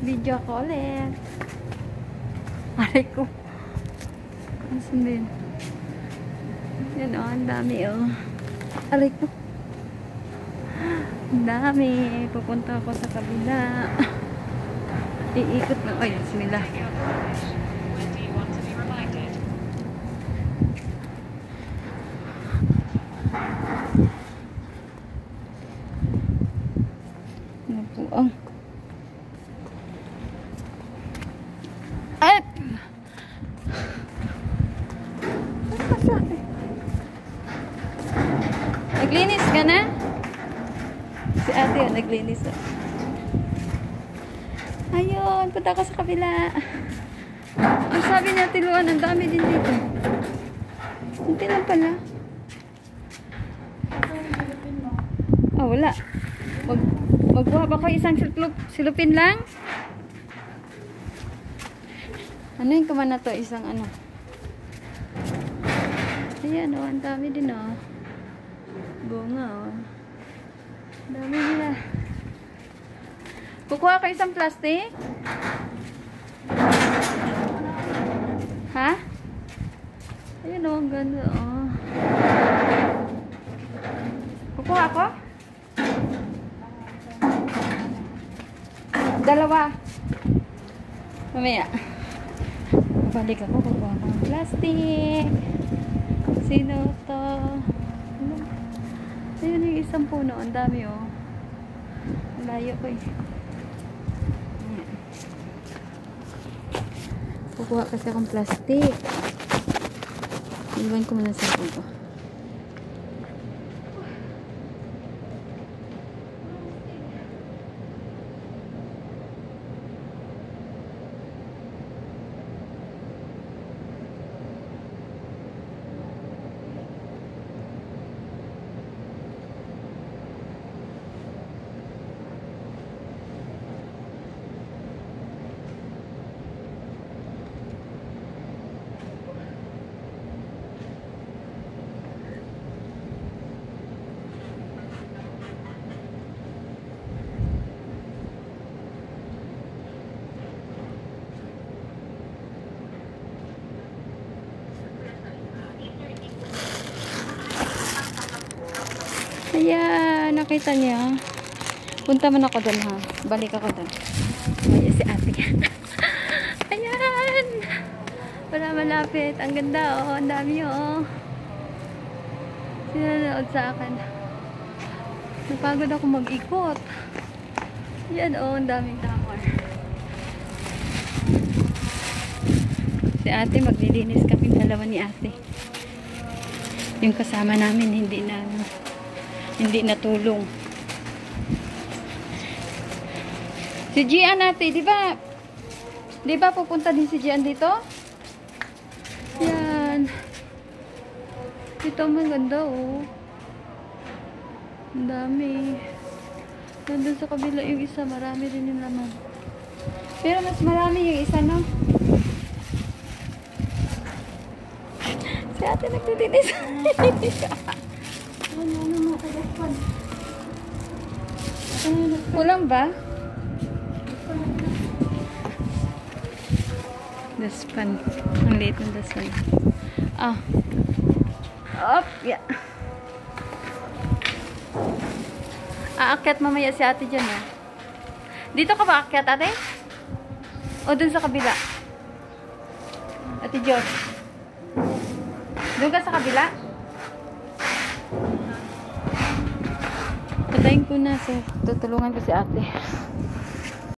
Video ko ulit. Aray ko. Asan din? Yan o, ang dami o. Aray ko. Ang dami. Pupunta ako sa kabila. Iikot na. Ay, bismillah. Ano po ang ay! Ano ba sa akin? Naglinis ka na? Si ate yun, naglinis. Ayun, punta ka sa kabila. Ang sabi niya, tiluan, ang dami din dito. Kunti lang pala. Oh, wala. Magbuha ba kayo isang silupin lang? Ano yung kaman na to? Isang ano? Ayan, oh, ang dami din, oh. Bunga, oh. Ang dami nila. Kukuha ka isang plastic? Ha? Ayun, oh, ang ganda, oh. Kukuha ako? Dalawa. Mamaya. Balik ako, kukuha ko ng plastic. Sino to? Ayun yung isang puno. Ang dami, oh. Layo ko, eh. Kukuha kasi akong plastic. Iwan ko muna sa phone ko. Ayan, nakita niya. Punta man ako doon, ha. Balik ako doon. Ayan si ate. Ayan. Wala malapit. Ang ganda, oh. Ang dami, oh. Sinanood sa akin. Napagod ako mag-ikot. Ayan, oh. Ang daming tower. Si ate, maglilinis kami dalawa ni ate. Yung kasama namin, hindi natulong. Si Gian ate, di ba pupunta din si Gian dito? Yan. Ito maganda, oh. Ang dami. Nandun sa kabila yung isa, marami rin yung laman. Pero mas marami yung isa, no? Si ate nagtitinis. Kulang ba? Daspan. Ang liit ng daspan. Ah. Op. Yeah. Aakyat mamaya si ate dyan, ha? Dito ka ba aakyat, ate? O dun sa kabila? Ate Josh. Dun ka sa kabila? Patayin ko na. So, tutulungan ko si ate.